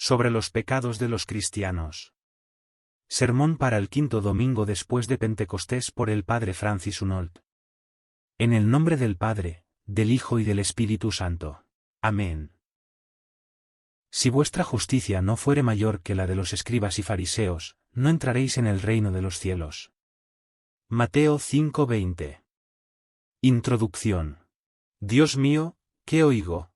Sobre los pecados de los cristianos. Sermón para el quinto domingo después de Pentecostés por el Padre Francis Hunold. En el nombre del Padre, del Hijo y del Espíritu Santo. Amén. Si vuestra justicia no fuere mayor que la de los escribas y fariseos, no entraréis en el reino de los cielos. Mateo 5:20. Introducción. Dios mío, ¿qué oigo?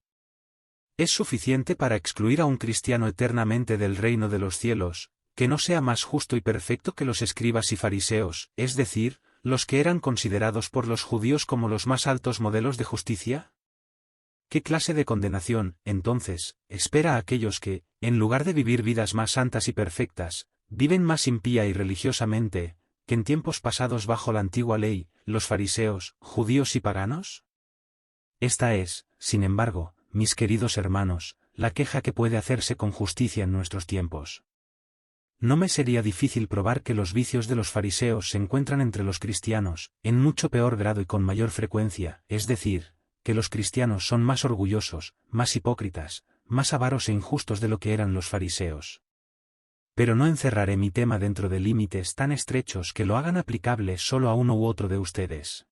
¿Es suficiente para excluir a un cristiano eternamente del reino de los cielos, que no sea más justo y perfecto que los escribas y fariseos, es decir, los que eran considerados por los judíos como los más altos modelos de justicia? ¿Qué clase de condenación, entonces, espera a aquellos que, en lugar de vivir vidas más santas y perfectas, viven más impía y religiosamente, que en tiempos pasados bajo la antigua ley, los fariseos, judíos y paganos? Esta es, sin embargo, mis queridos hermanos, la queja que puede hacerse con justicia en nuestros tiempos. No me sería difícil probar que los vicios de los fariseos se encuentran entre los cristianos, en mucho peor grado y con mayor frecuencia, es decir, que los cristianos son más orgullosos, más hipócritas, más avaros e injustos de lo que eran los fariseos. Pero no encerraré mi tema dentro de límites tan estrechos que lo hagan aplicable solo a uno u otro de ustedes.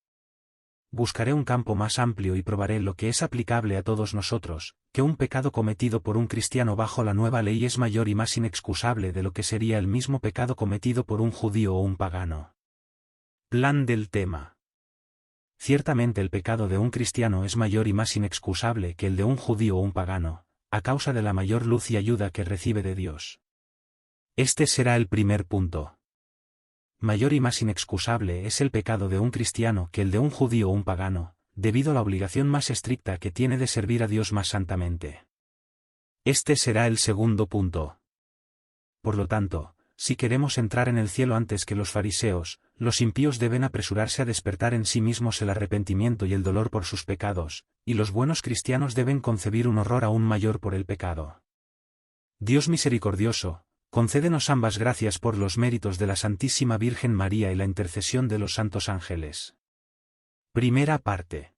Buscaré un campo más amplio y probaré lo que es aplicable a todos nosotros, que un pecado cometido por un cristiano bajo la nueva ley es mayor y más inexcusable de lo que sería el mismo pecado cometido por un judío o un pagano. Plan del tema. Ciertamente el pecado de un cristiano es mayor y más inexcusable que el de un judío o un pagano, a causa de la mayor luz y ayuda que recibe de Dios. Este será el primer punto. Mayor y más inexcusable es el pecado de un cristiano que el de un judío o un pagano, debido a la obligación más estricta que tiene de servir a Dios más santamente. Este será el segundo punto. Por lo tanto, si queremos entrar en el cielo antes que los fariseos, los impíos deben apresurarse a despertar en sí mismos el arrepentimiento y el dolor por sus pecados, y los buenos cristianos deben concebir un horror aún mayor por el pecado. Dios misericordioso, concédenos ambas gracias por los méritos de la Santísima Virgen María y la intercesión de los santos ángeles. Primera parte.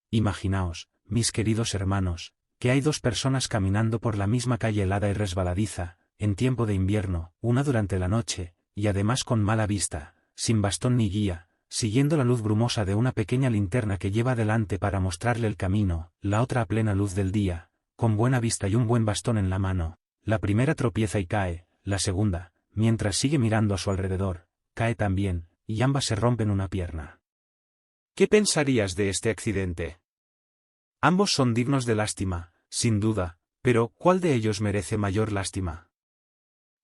Imaginaos, mis queridos hermanos, que hay dos personas caminando por la misma calle helada y resbaladiza, en tiempo de invierno, una durante la noche, y además con mala vista, sin bastón ni guía, siguiendo la luz brumosa de una pequeña linterna que lleva delante para mostrarle el camino, la otra a plena luz del día, con buena vista y un buen bastón en la mano. La primera tropieza y cae, la segunda, mientras sigue mirando a su alrededor, cae también, y ambas se rompen una pierna. ¿Qué pensarías de este accidente? Ambos son dignos de lástima, sin duda, pero ¿cuál de ellos merece mayor lástima?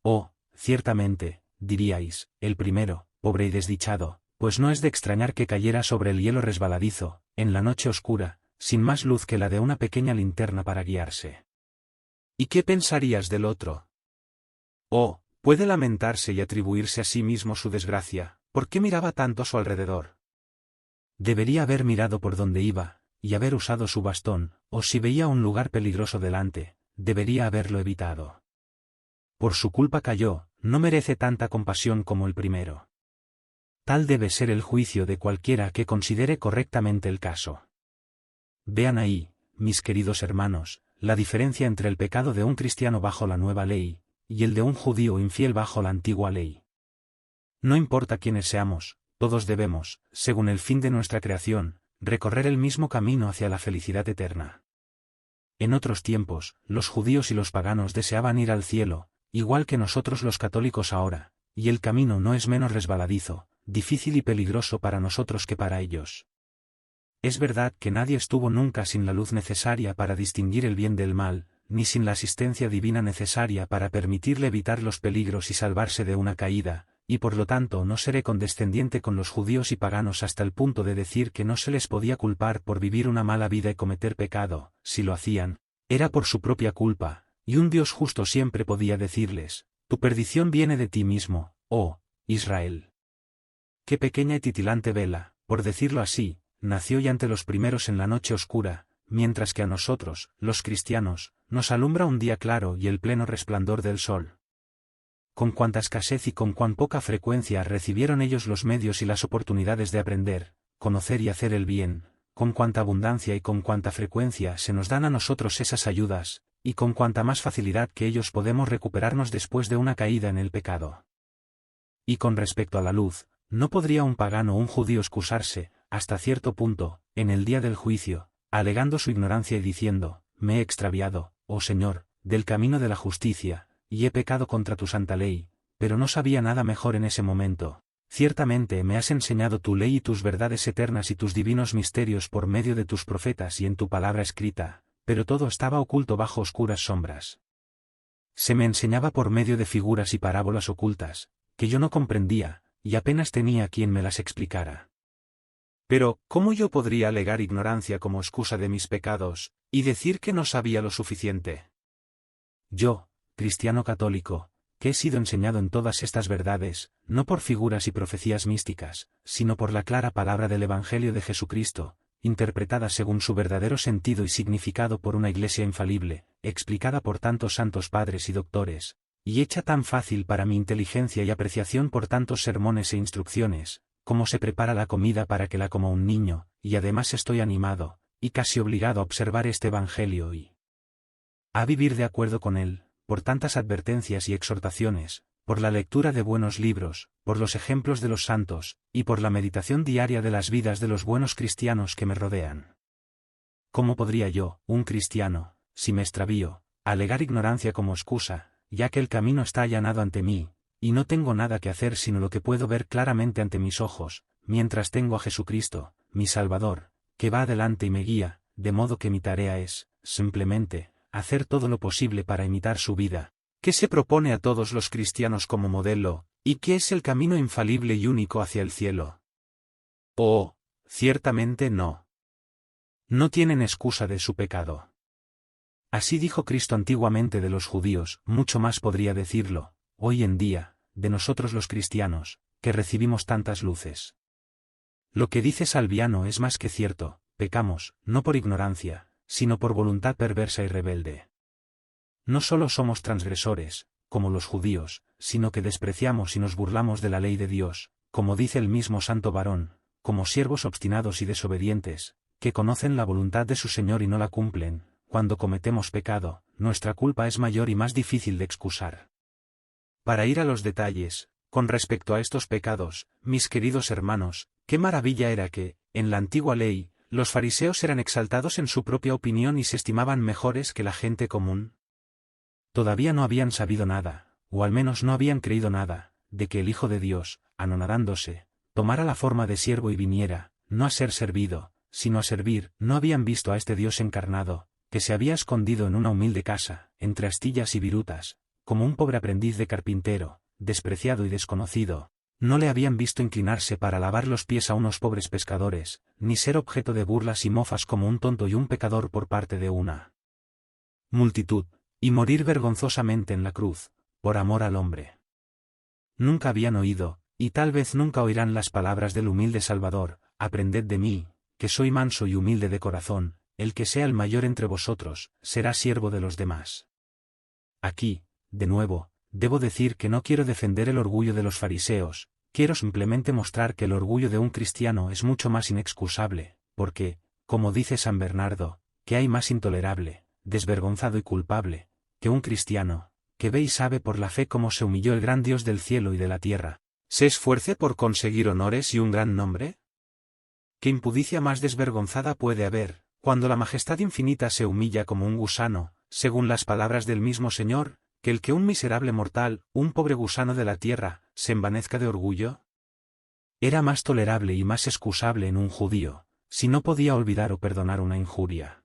Oh, ciertamente, diríais, el primero, pobre y desdichado, pues no es de extrañar que cayera sobre el hielo resbaladizo, en la noche oscura, sin más luz que la de una pequeña linterna para guiarse. ¿Y qué pensarías del otro? Oh, puede lamentarse y atribuirse a sí mismo su desgracia, ¿por qué miraba tanto a su alrededor? Debería haber mirado por donde iba, y haber usado su bastón, o si veía un lugar peligroso delante, debería haberlo evitado. Por su culpa cayó, no merece tanta compasión como el primero. Tal debe ser el juicio de cualquiera que considere correctamente el caso. Vean ahí, mis queridos hermanos, la diferencia entre el pecado de un cristiano bajo la nueva ley, y el de un judío infiel bajo la antigua ley. No importa quiénes seamos, todos debemos, según el fin de nuestra creación, recorrer el mismo camino hacia la felicidad eterna. En otros tiempos, los judíos y los paganos deseaban ir al cielo, igual que nosotros los católicos ahora, y el camino no es menos resbaladizo, difícil y peligroso para nosotros que para ellos. Es verdad que nadie estuvo nunca sin la luz necesaria para distinguir el bien del mal, ni sin la asistencia divina necesaria para permitirle evitar los peligros y salvarse de una caída, y por lo tanto no seré condescendiente con los judíos y paganos hasta el punto de decir que no se les podía culpar por vivir una mala vida y cometer pecado. Si lo hacían, era por su propia culpa, y un Dios justo siempre podía decirles, tu perdición viene de ti mismo, oh Israel. Qué pequeña y titilante vela, por decirlo así, nació ya ante los primeros en la noche oscura, mientras que a nosotros, los cristianos, nos alumbra un día claro y el pleno resplandor del sol. Con cuánta escasez y con cuán poca frecuencia recibieron ellos los medios y las oportunidades de aprender, conocer y hacer el bien, con cuánta abundancia y con cuánta frecuencia se nos dan a nosotros esas ayudas, y con cuanta más facilidad que ellos podemos recuperarnos después de una caída en el pecado. Y con respecto a la luz, ¿no podría un pagano o un judío excusarse, hasta cierto punto, en el día del juicio, alegando su ignorancia y diciendo, me he extraviado, oh Señor, del camino de la justicia, y he pecado contra tu santa ley, pero no sabía nada mejor en ese momento? Ciertamente me has enseñado tu ley y tus verdades eternas y tus divinos misterios por medio de tus profetas y en tu palabra escrita, pero todo estaba oculto bajo oscuras sombras. Se me enseñaba por medio de figuras y parábolas ocultas, que yo no comprendía, y apenas tenía quien me las explicara. Pero, ¿cómo yo podría alegar ignorancia como excusa de mis pecados, y decir que no sabía lo suficiente? Yo, cristiano católico, que he sido enseñado en todas estas verdades, no por figuras y profecías místicas, sino por la clara palabra del Evangelio de Jesucristo, interpretada según su verdadero sentido y significado por una Iglesia infalible, explicada por tantos santos padres y doctores, y hecha tan fácil para mi inteligencia y apreciación por tantos sermones e instrucciones, como se prepara la comida para que la coma un niño, y además estoy animado, y casi obligado a observar este Evangelio y a vivir de acuerdo con él, por tantas advertencias y exhortaciones, por la lectura de buenos libros, por los ejemplos de los santos, y por la meditación diaria de las vidas de los buenos cristianos que me rodean. ¿Cómo podría yo, un cristiano, si me extravío, alegar ignorancia como excusa, ya que el camino está allanado ante mí, y no tengo nada que hacer sino lo que puedo ver claramente ante mis ojos, mientras tengo a Jesucristo, mi Salvador, que va adelante y me guía, de modo que mi tarea es, simplemente, hacer todo lo posible para imitar su vida, que se propone a todos los cristianos como modelo, y que es el camino infalible y único hacia el cielo? Oh, ciertamente no. No tienen excusa de su pecado. Así dijo Cristo antiguamente de los judíos, mucho más podría decirlo, hoy en día, de nosotros los cristianos, que recibimos tantas luces. Lo que dice Salviano es más que cierto, pecamos, no por ignorancia, sino por voluntad perversa y rebelde. No solo somos transgresores, como los judíos, sino que despreciamos y nos burlamos de la ley de Dios, como dice el mismo santo varón, como siervos obstinados y desobedientes, que conocen la voluntad de su Señor y no la cumplen. Cuando cometemos pecado, nuestra culpa es mayor y más difícil de excusar. Para ir a los detalles, con respecto a estos pecados, mis queridos hermanos, qué maravilla era que, en la antigua ley, los fariseos eran exaltados en su propia opinión y se estimaban mejores que la gente común. Todavía no habían sabido nada, o al menos no habían creído nada, de que el Hijo de Dios, anonadándose, tomara la forma de siervo y viniera, no a ser servido, sino a servir. No habían visto a este Dios encarnado, que se había escondido en una humilde casa, entre astillas y virutas, como un pobre aprendiz de carpintero, despreciado y desconocido. No le habían visto inclinarse para lavar los pies a unos pobres pescadores, ni ser objeto de burlas y mofas como un tonto y un pecador por parte de una multitud, y morir vergonzosamente en la cruz, por amor al hombre. Nunca habían oído, y tal vez nunca oirán las palabras del humilde Salvador, aprended de mí, que soy manso y humilde de corazón, el que sea el mayor entre vosotros, será siervo de los demás. Aquí, de nuevo, debo decir que no quiero defender el orgullo de los fariseos, quiero simplemente mostrar que el orgullo de un cristiano es mucho más inexcusable, porque, como dice San Bernardo, que hay más intolerable, desvergonzado y culpable, que un cristiano, que ve y sabe por la fe cómo se humilló el gran Dios del cielo y de la tierra, se esfuerce por conseguir honores y un gran nombre. ¿Qué impudicia más desvergonzada puede haber, cuando la majestad infinita se humilla como un gusano, según las palabras del mismo Señor, que el que un miserable mortal, un pobre gusano de la tierra, se envanezca de orgullo? Era más tolerable y más excusable en un judío, si no podía olvidar o perdonar una injuria.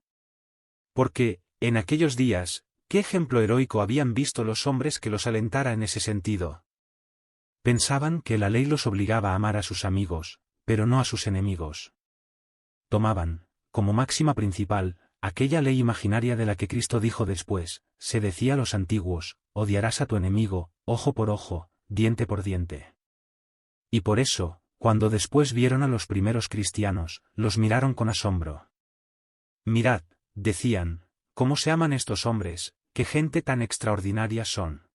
Porque, en aquellos días, ¿qué ejemplo heroico habían visto los hombres que los alentara en ese sentido? Pensaban que la ley los obligaba a amar a sus amigos, pero no a sus enemigos. Tomaban, como máxima principal, aquella ley imaginaria de la que Cristo dijo después, se decía a los antiguos, odiarás a tu enemigo, ojo por ojo, diente por diente. Y por eso, cuando después vieron a los primeros cristianos, los miraron con asombro. Mirad, decían, cómo se aman estos hombres, qué gente tan extraordinaria son.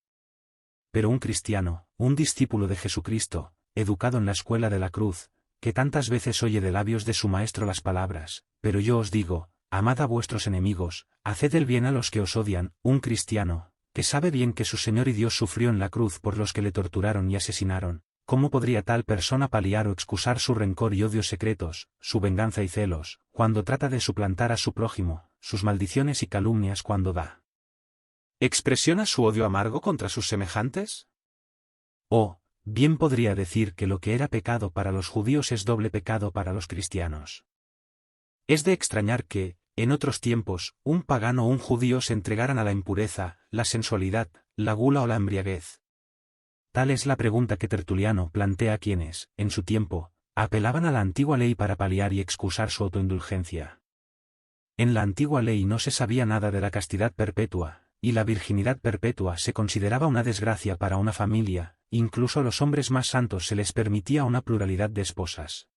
Pero un cristiano, un discípulo de Jesucristo, educado en la escuela de la cruz, que tantas veces oye de labios de su maestro las palabras, pero yo os digo, amad a vuestros enemigos, haced el bien a los que os odian. Un cristiano, que sabe bien que su Señor y Dios sufrió en la cruz por los que le torturaron y asesinaron, ¿cómo podría tal persona paliar o excusar su rencor y odios secretos, su venganza y celos, cuando trata de suplantar a su prójimo, sus maldiciones y calumnias cuando da expresión a su odio amargo contra sus semejantes? O, bien podría decir que lo que era pecado para los judíos es doble pecado para los cristianos. Es de extrañar que, en otros tiempos, un pagano o un judío se entregaran a la impureza, la sensualidad, la gula o la embriaguez. Tal es la pregunta que Tertuliano plantea a quienes, en su tiempo, apelaban a la antigua ley para paliar y excusar su autoindulgencia. En la antigua ley no se sabía nada de la castidad perpetua, y la virginidad perpetua se consideraba una desgracia para una familia, incluso a los hombres más santos se les permitía una pluralidad de esposas.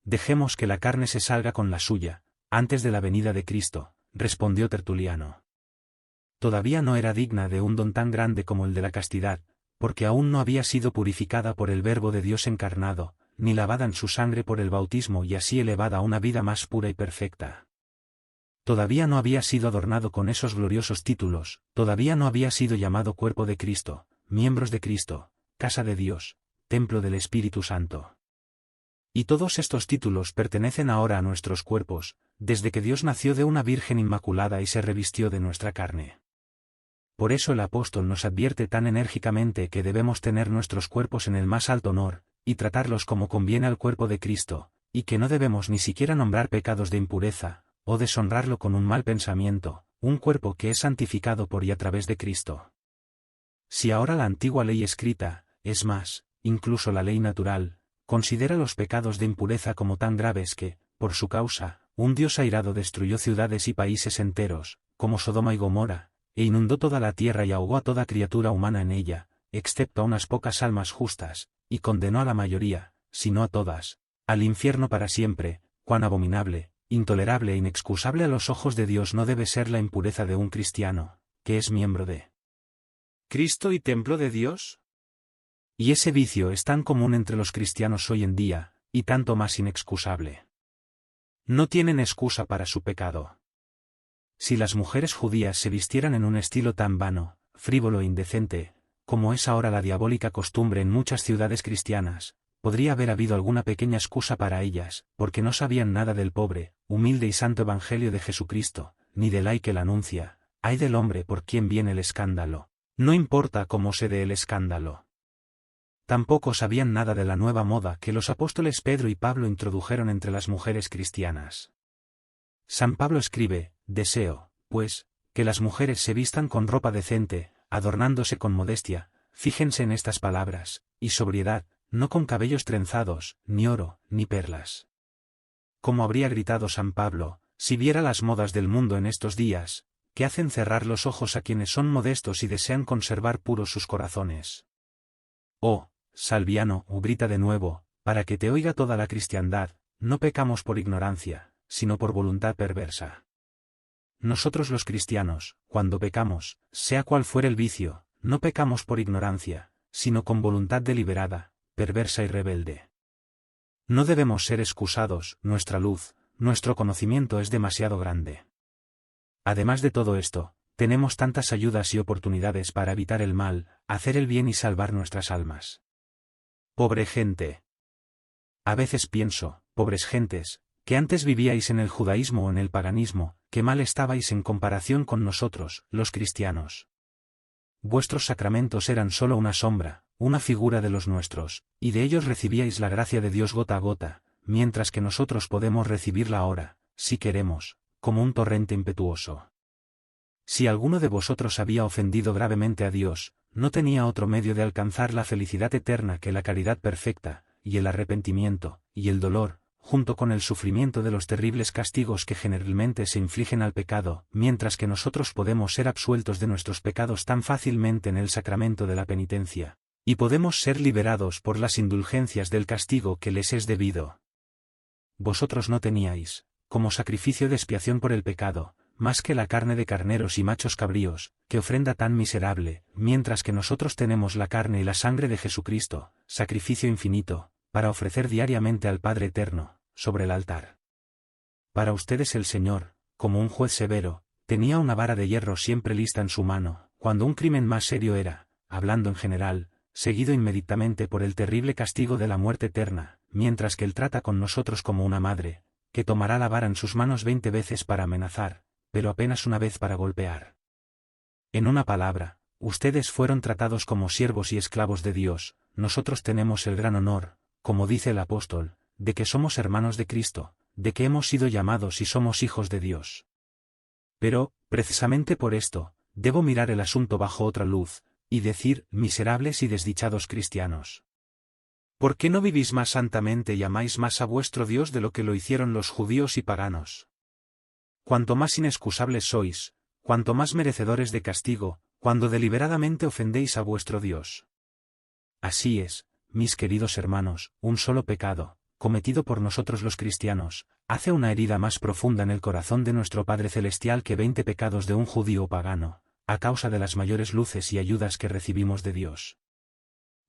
Dejemos que la carne se salga con la suya, antes de la venida de Cristo, respondió Tertuliano. Todavía no era digna de un don tan grande como el de la castidad, porque aún no había sido purificada por el Verbo de Dios encarnado, ni lavada en su sangre por el bautismo y así elevada a una vida más pura y perfecta. Todavía no había sido adornado con esos gloriosos títulos, todavía no había sido llamado cuerpo de Cristo, miembros de Cristo, casa de Dios, templo del Espíritu Santo. Y todos estos títulos pertenecen ahora a nuestros cuerpos, desde que Dios nació de una Virgen Inmaculada y se revistió de nuestra carne. Por eso el apóstol nos advierte tan enérgicamente que debemos tener nuestros cuerpos en el más alto honor, y tratarlos como conviene al cuerpo de Cristo, y que no debemos ni siquiera nombrar pecados de impureza, o deshonrarlo con un mal pensamiento, un cuerpo que es santificado por y a través de Cristo. Si ahora la antigua ley escrita, es más, incluso la ley natural, considera los pecados de impureza como tan graves que, por su causa, un Dios airado destruyó ciudades y países enteros, como Sodoma y Gomorra, e inundó toda la tierra y ahogó a toda criatura humana en ella, excepto a unas pocas almas justas, y condenó a la mayoría, si no a todas, al infierno para siempre. Cuán abominable, intolerable e inexcusable a los ojos de Dios no debe ser la impureza de un cristiano, que es miembro de Cristo y templo de Dios. Y ese vicio es tan común entre los cristianos hoy en día, y tanto más inexcusable. No tienen excusa para su pecado. Si las mujeres judías se vistieran en un estilo tan vano, frívolo e indecente, como es ahora la diabólica costumbre en muchas ciudades cristianas, podría haber habido alguna pequeña excusa para ellas, porque no sabían nada del pobre, humilde y santo Evangelio de Jesucristo, ni del ay que la anuncia. Ay del hombre por quien viene el escándalo, no importa cómo se dé el escándalo. Tampoco sabían nada de la nueva moda que los apóstoles Pedro y Pablo introdujeron entre las mujeres cristianas. San Pablo escribe: deseo, pues, que las mujeres se vistan con ropa decente, adornándose con modestia, fíjense en estas palabras, y sobriedad, no con cabellos trenzados, ni oro, ni perlas. Como habría gritado San Pablo, si viera las modas del mundo en estos días, que hacen cerrar los ojos a quienes son modestos y desean conservar puros sus corazones. Oh, Salviano, grita de nuevo, para que te oiga toda la cristiandad, no pecamos por ignorancia, sino por voluntad perversa. Nosotros los cristianos, cuando pecamos, sea cual fuere el vicio, no pecamos por ignorancia, sino con voluntad deliberada, perversa y rebelde. No debemos ser excusados, nuestra luz, nuestro conocimiento es demasiado grande. Además de todo esto, tenemos tantas ayudas y oportunidades para evitar el mal, hacer el bien y salvar nuestras almas. Pobre gente. A veces pienso, pobres gentes, que antes vivíais en el judaísmo o en el paganismo, que mal estabais en comparación con nosotros, los cristianos. Vuestros sacramentos eran solo una sombra, una figura de los nuestros, y de ellos recibíais la gracia de Dios gota a gota, mientras que nosotros podemos recibirla ahora, si queremos, como un torrente impetuoso. Si alguno de vosotros había ofendido gravemente a Dios, no tenía otro medio de alcanzar la felicidad eterna que la caridad perfecta, y el arrepentimiento, y el dolor, junto con el sufrimiento de los terribles castigos que generalmente se infligen al pecado, mientras que nosotros podemos ser absueltos de nuestros pecados tan fácilmente en el sacramento de la penitencia, y podemos ser liberados por las indulgencias del castigo que les es debido. Vosotros no teníais, como sacrificio de expiación por el pecado, más que la carne de carneros y machos cabríos, que ofrenda tan miserable, mientras que nosotros tenemos la carne y la sangre de Jesucristo, sacrificio infinito, para ofrecer diariamente al Padre Eterno, sobre el altar. Para ustedes el Señor, como un juez severo, tenía una vara de hierro siempre lista en su mano, cuando un crimen más serio era, hablando en general, seguido inmediatamente por el terrible castigo de la muerte eterna, mientras que él trata con nosotros como una madre, que tomará la vara en sus manos 20 veces para amenazar, pero apenas una vez para golpear. En una palabra, ustedes fueron tratados como siervos y esclavos de Dios, nosotros tenemos el gran honor, como dice el apóstol, de que somos hermanos de Cristo, de que hemos sido llamados y somos hijos de Dios. Pero, precisamente por esto, debo mirar el asunto bajo otra luz, y decir, miserables y desdichados cristianos. ¿Por qué no vivís más santamente y amáis más a vuestro Dios de lo que lo hicieron los judíos y paganos? Cuanto más inexcusables sois, cuanto más merecedores de castigo, cuando deliberadamente ofendéis a vuestro Dios. Así es, mis queridos hermanos, un solo pecado, cometido por nosotros los cristianos, hace una herida más profunda en el corazón de nuestro Padre Celestial que 20 pecados de un judío o pagano, a causa de las mayores luces y ayudas que recibimos de Dios.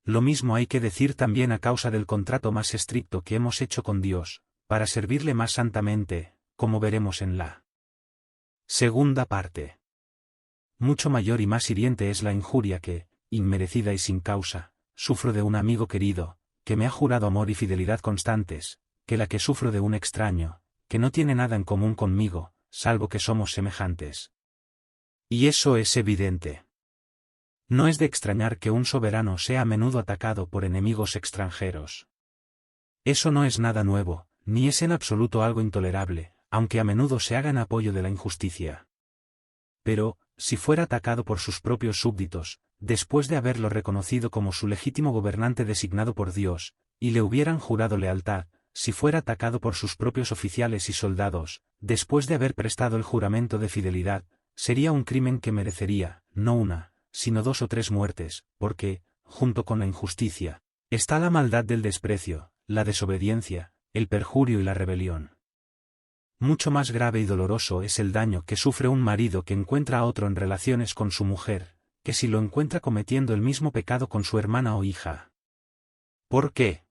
Lo mismo hay que decir también a causa del contrato más estricto que hemos hecho con Dios, para servirle más santamente, como veremos en la segunda parte. Mucho mayor y más hiriente es la injuria que, inmerecida y sin causa, sufro de un amigo querido, que me ha jurado amor y fidelidad constantes, que la que sufro de un extraño, que no tiene nada en común conmigo, salvo que somos semejantes. Y eso es evidente. No es de extrañar que un soberano sea a menudo atacado por enemigos extranjeros. Eso no es nada nuevo, ni es en absoluto algo intolerable, aunque a menudo se haga en apoyo de la injusticia. Pero, si fuera atacado por sus propios súbditos, después de haberlo reconocido como su legítimo gobernante designado por Dios, y le hubieran jurado lealtad, si fuera atacado por sus propios oficiales y soldados, después de haber prestado el juramento de fidelidad, sería un crimen que merecería, no una, sino 2 o 3 muertes, porque, junto con la injusticia, está la maldad del desprecio, la desobediencia, el perjurio y la rebelión. Mucho más grave y doloroso es el daño que sufre un marido que encuentra a otro en relaciones con su mujer, que si lo encuentra cometiendo el mismo pecado con su hermana o hija. ¿Por qué?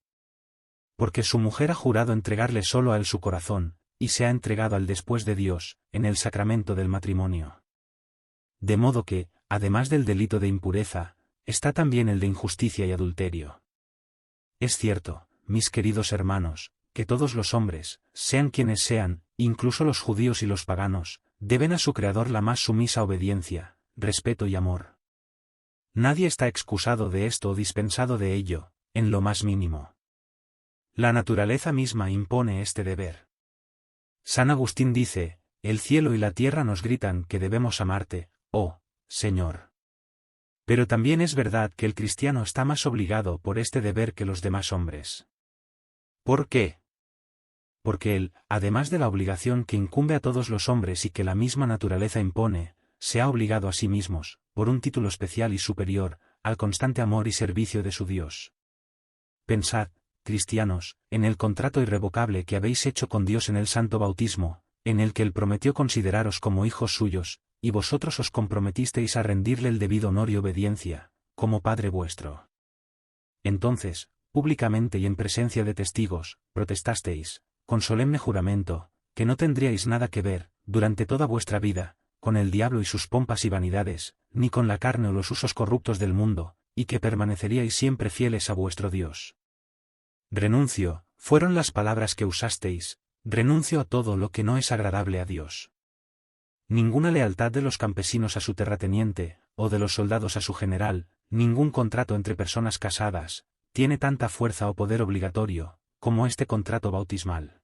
Porque su mujer ha jurado entregarle solo a él su corazón, y se ha entregado al después de Dios, en el sacramento del matrimonio. De modo que, además del delito de impureza, está también el de injusticia y adulterio. Es cierto, mis queridos hermanos, que todos los hombres, sean quienes sean, incluso los judíos y los paganos, deben a su Creador la más sumisa obediencia, respeto y amor. Nadie está excusado de esto o dispensado de ello, en lo más mínimo. La naturaleza misma impone este deber. San Agustín dice, el cielo y la tierra nos gritan que debemos amarte, oh Señor. Pero también es verdad que el cristiano está más obligado por este deber que los demás hombres. ¿Por qué? Porque él, además de la obligación que incumbe a todos los hombres y que la misma naturaleza impone, se ha obligado a sí mismos, por un título especial y superior, al constante amor y servicio de su Dios. Pensad, cristianos, en el contrato irrevocable que habéis hecho con Dios en el santo bautismo, en el que Él prometió consideraros como hijos suyos, y vosotros os comprometisteis a rendirle el debido honor y obediencia, como Padre vuestro. Entonces, públicamente y en presencia de testigos, protestasteis, con solemne juramento, que no tendríais nada que ver, durante toda vuestra vida, con el diablo y sus pompas y vanidades, ni con la carne o los usos corruptos del mundo, y que permaneceríais siempre fieles a vuestro Dios. Renuncio, fueron las palabras que usasteis, renuncio a todo lo que no es agradable a Dios. Ninguna lealtad de los campesinos a su terrateniente, o de los soldados a su general, ningún contrato entre personas casadas, tiene tanta fuerza o poder obligatorio, como este contrato bautismal.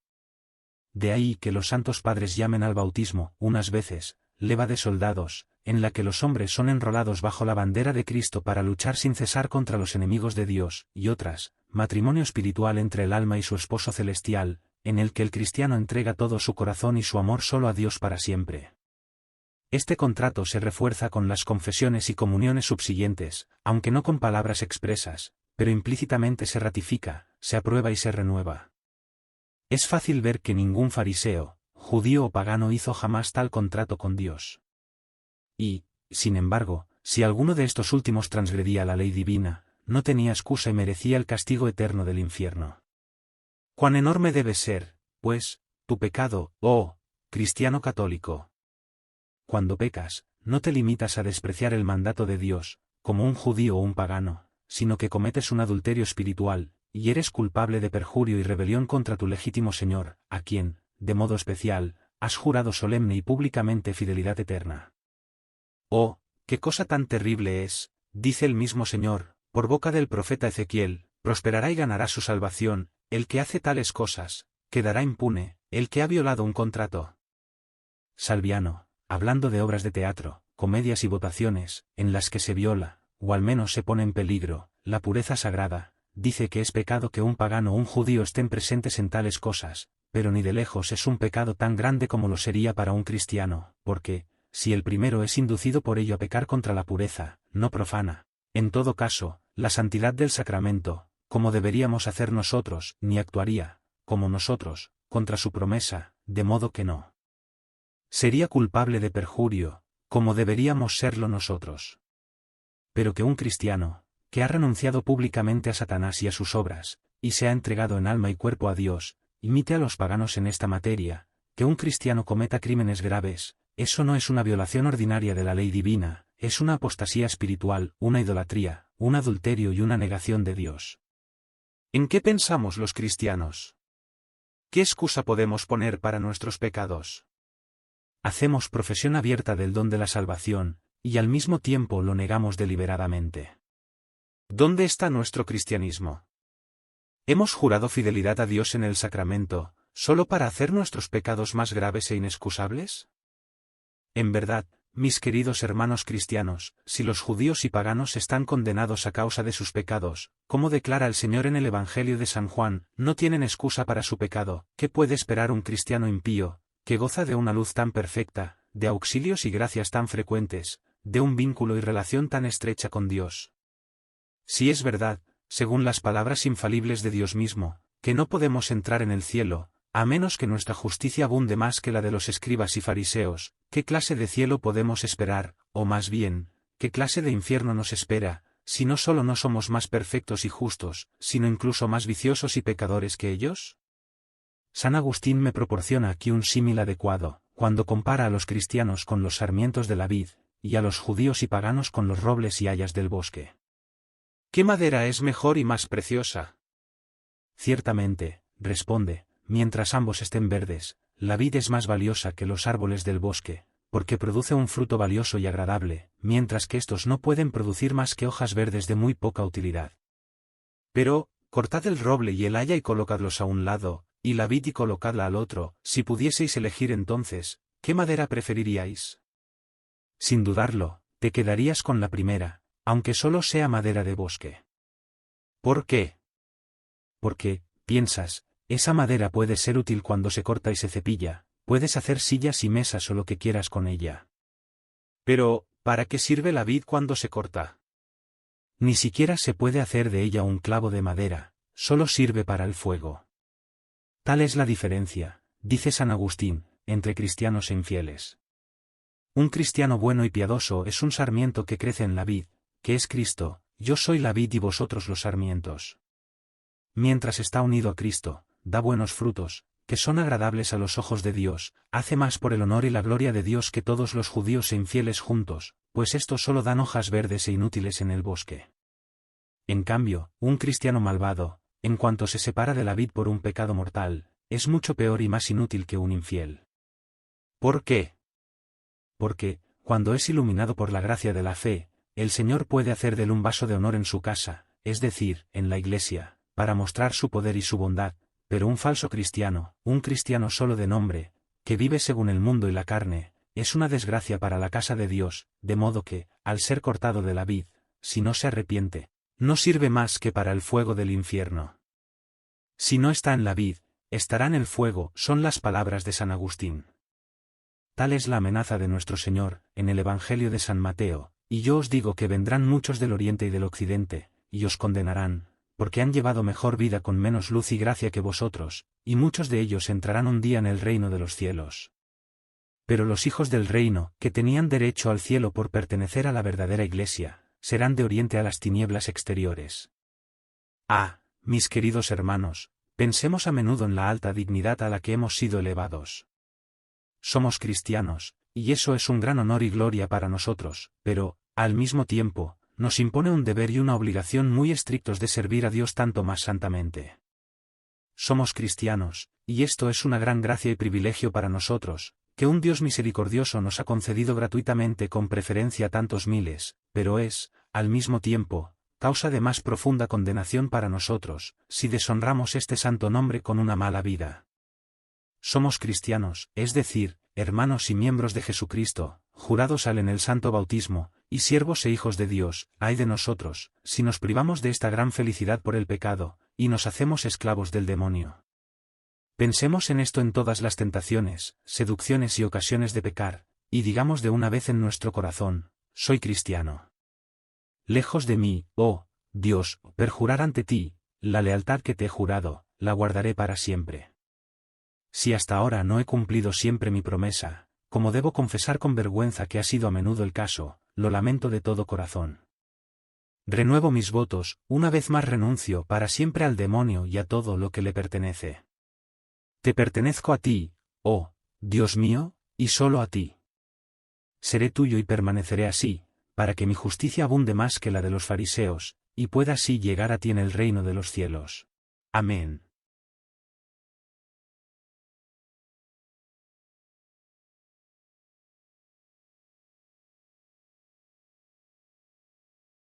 De ahí que los santos padres llamen al bautismo, unas veces, leva de soldados, en la que los hombres son enrolados bajo la bandera de Cristo para luchar sin cesar contra los enemigos de Dios, y otras, matrimonio espiritual entre el alma y su esposo celestial, en el que el cristiano entrega todo su corazón y su amor solo a Dios para siempre. Este contrato se refuerza con las confesiones y comuniones subsiguientes, aunque no con palabras expresas, pero implícitamente se ratifica, se aprueba y se renueva. Es fácil ver que ningún fariseo, judío o pagano hizo jamás tal contrato con Dios. Y, sin embargo, si alguno de estos últimos transgredía la ley divina, no tenía excusa y merecía el castigo eterno del infierno. Cuán enorme debe ser, pues, tu pecado, oh cristiano católico. Cuando pecas, no te limitas a despreciar el mandato de Dios, como un judío o un pagano, sino que cometes un adulterio espiritual, y eres culpable de perjurio y rebelión contra tu legítimo Señor, a quien, de modo especial, has jurado solemne y públicamente fidelidad eterna. Oh, qué cosa tan terrible es, dice el mismo Señor, por boca del profeta Ezequiel, prosperará y ganará su salvación, el que hace tales cosas, quedará impune, el que ha violado un contrato. Salviano, hablando de obras de teatro, comedias y votaciones, en las que se viola, o al menos se pone en peligro, la pureza sagrada, dice que es pecado que un pagano o un judío estén presentes en tales cosas, pero ni de lejos es un pecado tan grande como lo sería para un cristiano, porque, si el primero es inducido por ello a pecar contra la pureza, no profana, en todo caso, la santidad del sacramento, como deberíamos hacer nosotros, ni actuaría, como nosotros, contra su promesa, de modo que no sería culpable de perjurio, como deberíamos serlo nosotros. Pero que un cristiano, que ha renunciado públicamente a Satanás y a sus obras, y se ha entregado en alma y cuerpo a Dios, imite a los paganos en esta materia, que un cristiano cometa crímenes graves, eso no es una violación ordinaria de la ley divina, es una apostasía espiritual, una idolatría, un adulterio y una negación de Dios. ¿En qué pensamos los cristianos? ¿Qué excusa podemos poner para nuestros pecados? Hacemos profesión abierta del don de la salvación, y al mismo tiempo lo negamos deliberadamente. ¿Dónde está nuestro cristianismo? ¿Hemos jurado fidelidad a Dios en el sacramento, solo para hacer nuestros pecados más graves e inexcusables? En verdad, mis queridos hermanos cristianos, si los judíos y paganos están condenados a causa de sus pecados, como declara el Señor en el Evangelio de San Juan, no tienen excusa para su pecado. ¿Qué puede esperar un cristiano impío, que goza de una luz tan perfecta, de auxilios y gracias tan frecuentes, de un vínculo y relación tan estrecha con Dios? Si es verdad, según las palabras infalibles de Dios mismo, que no podemos entrar en el cielo, a menos que nuestra justicia abunde más que la de los escribas y fariseos, ¿qué clase de cielo podemos esperar, o más bien, qué clase de infierno nos espera, si no solo no somos más perfectos y justos, sino incluso más viciosos y pecadores que ellos? San Agustín me proporciona aquí un símil adecuado, cuando compara a los cristianos con los sarmientos de la vid, y a los judíos y paganos con los robles y hayas del bosque. ¿Qué madera es mejor y más preciosa? Ciertamente, responde, mientras ambos estén verdes, la vid es más valiosa que los árboles del bosque, porque produce un fruto valioso y agradable, mientras que estos no pueden producir más que hojas verdes de muy poca utilidad. Pero, cortad el roble y el haya y colocadlos a un lado, y la vid y colocadla al otro, si pudieseis elegir entonces, ¿qué madera preferiríais? Sin dudarlo, te quedarías con la primera, aunque solo sea madera de bosque. ¿Por qué? Porque, piensas, esa madera puede ser útil cuando se corta y se cepilla, puedes hacer sillas y mesas o lo que quieras con ella. Pero, ¿para qué sirve la vid cuando se corta? Ni siquiera se puede hacer de ella un clavo de madera, solo sirve para el fuego. Tal es la diferencia, dice San Agustín, entre cristianos e infieles. Un cristiano bueno y piadoso es un sarmiento que crece en la vid, que es Cristo, yo soy la vid y vosotros los sarmientos. Mientras está unido a Cristo, da buenos frutos, que son agradables a los ojos de Dios, hace más por el honor y la gloria de Dios que todos los judíos e infieles juntos, pues estos solo dan hojas verdes e inútiles en el bosque. En cambio, un cristiano malvado, en cuanto se separa de la vid por un pecado mortal, es mucho peor y más inútil que un infiel. ¿Por qué? Porque, cuando es iluminado por la gracia de la fe, el Señor puede hacer de él un vaso de honor en su casa, es decir, en la Iglesia, para mostrar su poder y su bondad, pero un falso cristiano, un cristiano solo de nombre, que vive según el mundo y la carne, es una desgracia para la casa de Dios, de modo que, al ser cortado de la vid, si no se arrepiente, no sirve más que para el fuego del infierno. Si no está en la vid, estará en el fuego, son las palabras de San Agustín. Tal es la amenaza de nuestro Señor, en el Evangelio de San Mateo, y yo os digo que vendrán muchos del oriente y del occidente, y os condenarán, porque han llevado mejor vida con menos luz y gracia que vosotros, y muchos de ellos entrarán un día en el reino de los cielos. Pero los hijos del reino, que tenían derecho al cielo por pertenecer a la verdadera Iglesia, serán de oriente a las tinieblas exteriores. Ah, mis queridos hermanos, pensemos a menudo en la alta dignidad a la que hemos sido elevados. Somos cristianos, y eso es un gran honor y gloria para nosotros, pero, al mismo tiempo, nos impone un deber y una obligación muy estrictos de servir a Dios tanto más santamente. Somos cristianos, y esto es una gran gracia y privilegio para nosotros, que un Dios misericordioso nos ha concedido gratuitamente con preferencia a tantos miles, pero es, al mismo tiempo, causa de más profunda condenación para nosotros, si deshonramos este santo nombre con una mala vida. Somos cristianos, es decir, hermanos y miembros de Jesucristo, jurados en el santo bautismo, y siervos e hijos de Dios. Ay de nosotros, si nos privamos de esta gran felicidad por el pecado, y nos hacemos esclavos del demonio. Pensemos en esto en todas las tentaciones, seducciones y ocasiones de pecar, y digamos de una vez en nuestro corazón: soy cristiano. Lejos de mí, oh Dios, perjurar ante ti, la lealtad que te he jurado, la guardaré para siempre. Si hasta ahora no he cumplido siempre mi promesa, como debo confesar con vergüenza que ha sido a menudo el caso, lo lamento de todo corazón. Renuevo mis votos, una vez más renuncio para siempre al demonio y a todo lo que le pertenece. Te pertenezco a ti, oh Dios mío, y solo a ti. Seré tuyo y permaneceré así, para que mi justicia abunde más que la de los fariseos, y pueda así llegar a ti en el reino de los cielos. Amén.